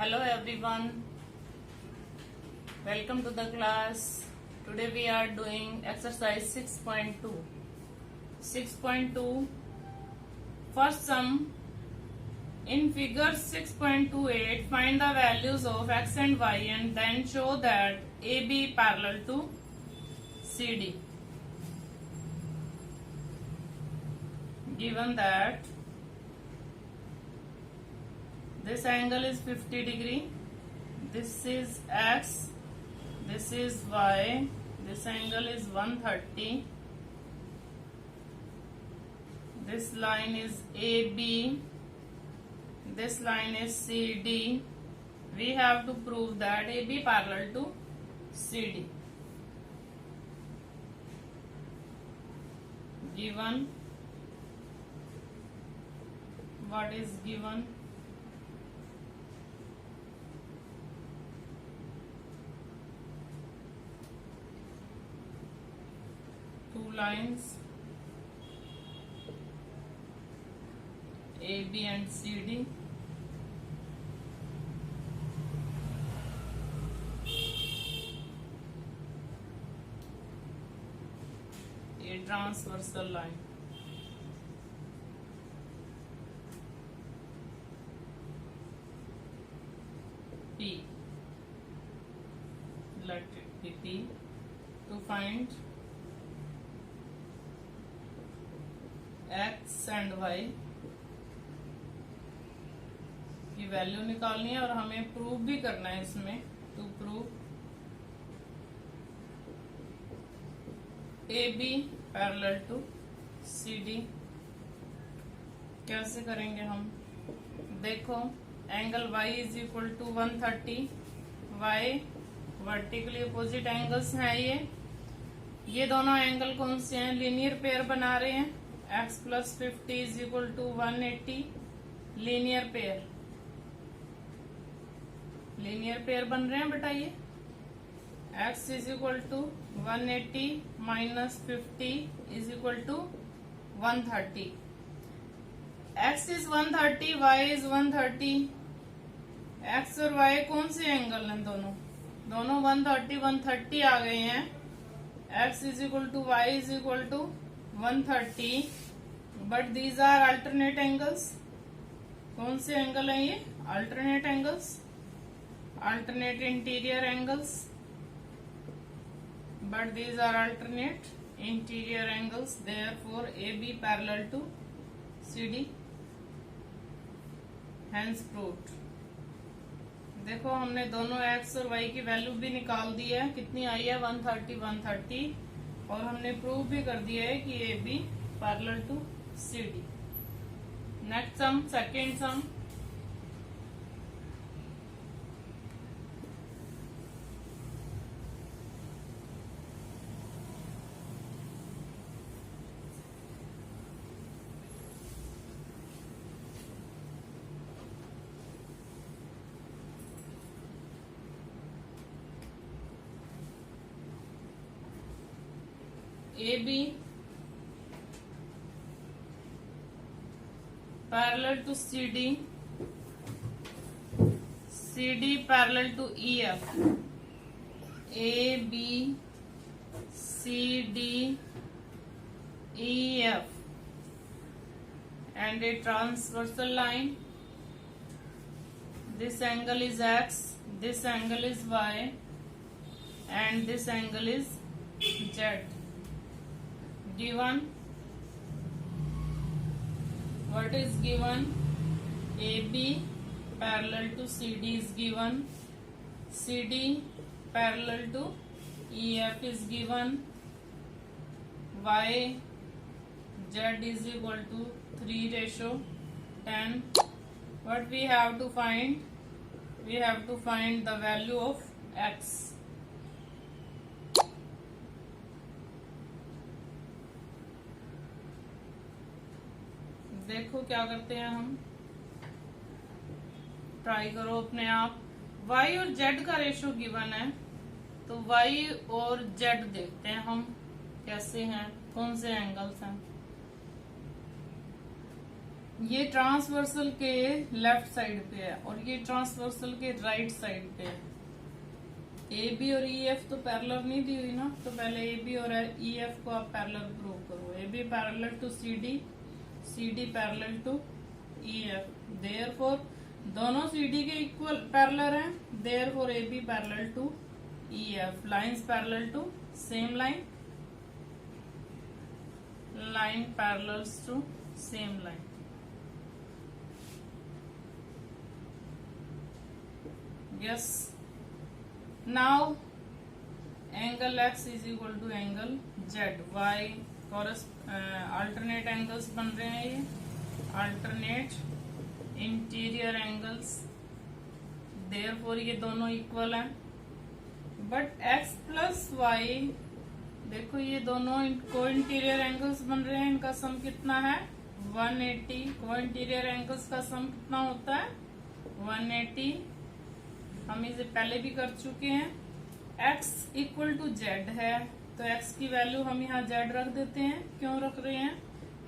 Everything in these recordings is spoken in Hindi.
Hello everyone, welcome to the class. Today we are doing exercise 6.2. 6.2 First sum. In figure 6.28, find the values of x and y and then show that AB parallel to CD. Given that this angle is 50 degree, this is x, this is y, this angle is 130, this line is AB, this line is CD. We have to prove that AB parallel to CD. Given, what is given? Two lines AB and CD. A transversal line. P. Let it be P. To find x and y की वैल्यू निकालनी है और हमें प्रूव भी करना है इसमें. To prove AB parallel to CD. कैसे करेंगे हम? देखो, angle y is equal to 130. y vertically opposite angles हैं. ये दोनों एंगल कौन से हैं? लीनियर पेयर बना रहे हैं. x plus 50 is equal to 180. Linear pair बन रहे हैं बेटा. ये x is equal to 180 minus 50 is equal to 130. x is 130, y is 130. x और y कौन से एंगल हैं? दोनों 130 130 आ गए हैं. x is equal to y is equal to 130, but these are alternate angles. कौन से एंगल हैं ये? Alternate angles, alternate interior angles, but these are alternate interior angles. Therefore AB parallel to CD. Hence proved. देखो, हमने दोनों x और y की वैल्यू भी निकाल दी है. कितनी आई है? 130 130. और हमने प्रूव भी कर दिया है कि AB parallel to CD. Next sum, second sum. AB parallel to CD, CD parallel to EF. AB, CD, EF and a transversal line. This angle is X, this angle is Y and this angle is Z. Given, what is given? AB parallel to CD is given. CD parallel to EF is given. Y Z is equal to 3:10. What we have to find? We have to find the value of X. देखो क्या करते हैं हम. ट्राई करो अपने आप. y और z का रेशो गिवन है, तो y और z देखते हैं हम कैसे हैं, कौन से एंगल्स हैं. ये ट्रांसवर्सल के लेफ्ट साइड पे है और ये ट्रांसवर्सल के राइट साइड पे है। ए बी और ई एफ तो पैरेलल नहीं दी हुई ना, तो पहले ए बी और ई एफ को आप पैरेलल प्रूव करो। A B parallel to C D parallel to E F, therefore दोनों सी डी के इक्वल पैरेलल हैं, therefore A B parallel to E F, lines parallel to same line, line parallels to same line. Yes. Now angle x is equal to angle z, y alternate angles बन रहे हैं, ये alternate interior angles, therefore ये दोनों इक्वल हैं। बट x प्लस y, देखो ये दोनों को इंटीरियर एंगल्स बन रहे हैं, इनका सम कितना है 180। को इंटीरियर एंगल्स का सम कितना होता है 180, हम इसे पहले भी कर चुके हैं। x इक्वल टू जेड है, तो x की वैल्यू हम यहाँ z रख देते हैं। क्यों रख रहे हैं?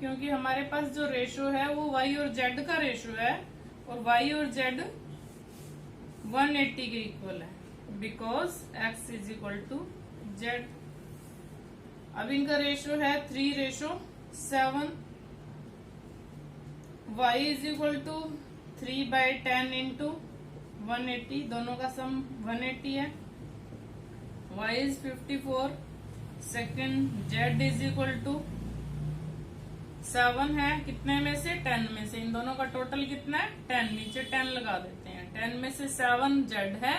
क्योंकि हमारे पास जो रेशो है वो y और z का रेशो है, और y और z 180 के इक्वल है, because x is equal to z। अब इनका रेशो है 3:7, y is equal to 3/10 into 180, दोनों का सम 180 है। y is 54 second, z is equal to 7 है, कितने में से 10 में से, इन दोनों का टोटल कितना है 10, नीचे 10 लगा देते हैं। 10 में से 7 z है,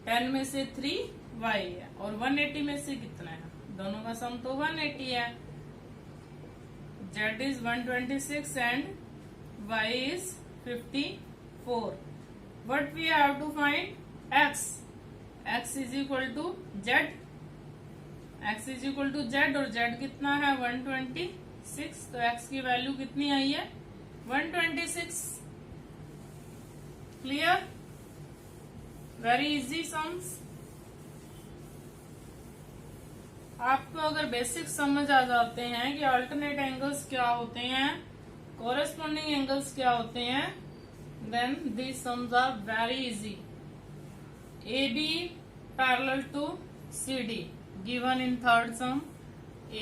10 में से 3 y है, और 180 में से कितना है, दोनों का सम तो 180 है। z is 126 and y is 54। What we have to find x, x is equal to z, x is equal to z, और z कितना है 126, तो x की वैल्यू कितनी आई है 126। क्लियर? Very easy sums. आपको अगर बेसिक समझ आ जाते हैं कि अल्टरनेट एंगल्स क्या होते हैं, कोरेस्पॉन्डिंग एंगल्स क्या होते हैं, then these sums are very easy. AB parallel to CD given in third sum,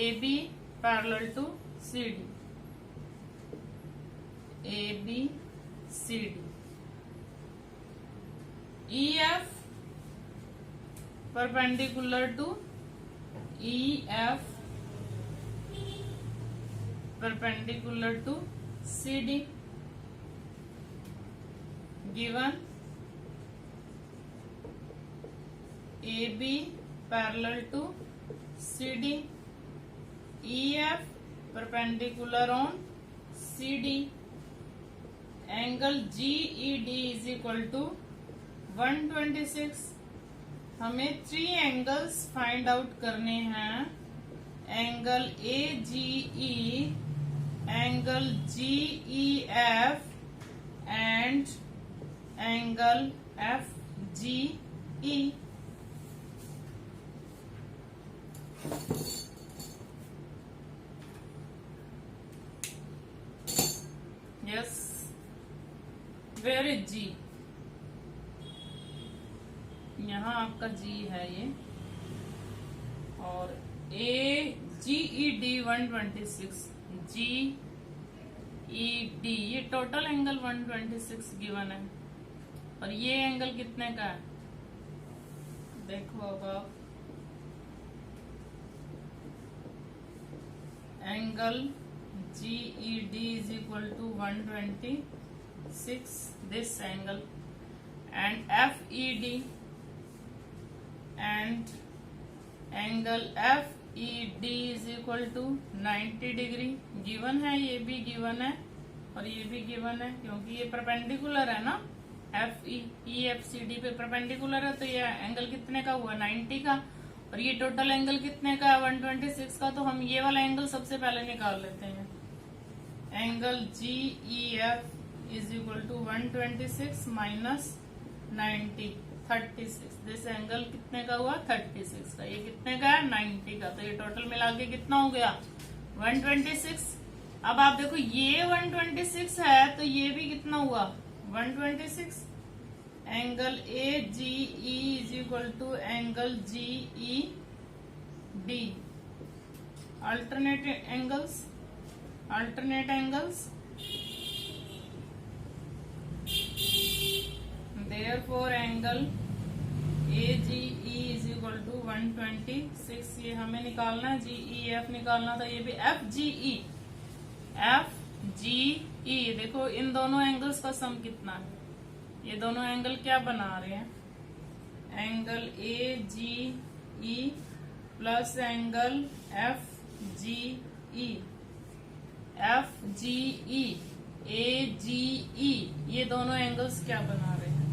AB parallel to CD, AB CD, EF perpendicular to EF perpendicular to CD given AB parallel to CD, EF perpendicular on CD, angle GED is equal to 126। हमें 3 एंगल्स फाइंड आउट करने हैं, angle AGE, angle GEF and angle FGE। Yes, where is G? यहाँ आपका G है ये, और GED 126, GED ये टोटल एंगल 126 गिवन है, और ये एंगल कितने का है देखो। अब आप angle GED is equal to 126, this angle, and FED and angle FED is equal to 90 degree given है, ये भी गिवन है और ये भी गिवन है, क्योंकि ये परपेंडिकुलर है ना, EFCD पे परपेंडिकुलर है, तो ये एंगल कितने का हुआ 90 का, और ये टोटल एंगल कितने का है 126 का। तो हम ये वाला एंगल सबसे पहले निकाल लेते हैं। Angle GEF is equal to 126 minus 90, 36। This angle कितने का हुआ 36 का, ये कितने का है 90 का, तो ये टोटल मिला के कितना हो गया 126। अब आप देखो ये 126 है तो ये भी कितना हुआ 126। Angle A G E is equal to angle G E D. Alternate angles therefore angle A G E is equal to 126। ये हमें निकालना है, जी ई एफ निकालना था, ये भी एफ जी ई। देखो इन दोनों एंगल्स का सम कितना है, ये दोनों एंगल क्या बना रहे हैं, angle A G E plus angle F G E. A G E ये दोनों एंगल्स क्या बना रहे हैं,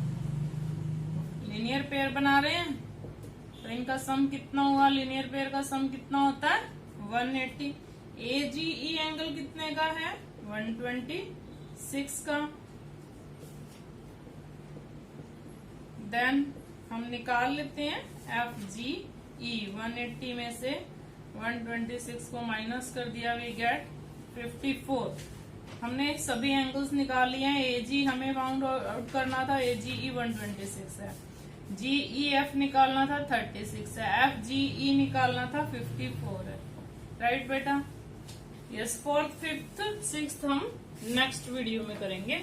लीनियर पेयर बना रहे हैं। तो इनका सम कितना हुआ, लीनियर पेयर का सम कितना होता है 180। ए जी ई एंगल कितने का है 126 का। देन हम निकाल लेते हैं एफ जी ई। 180 में से 126 को माइनस कर दिया, वी गेट 54। हमने सभी एंगल्स निकाल लिए हैं। ए जी हमें फाउंड आउट करना था, ए जी ई 126 है। जी ई एफ निकालना था 36 है, एफ जी ई निकालना था 54 है। राइट बेटा। यस, 4th 5th 6th हम नेक्स्ट वीडियो में करेंगे।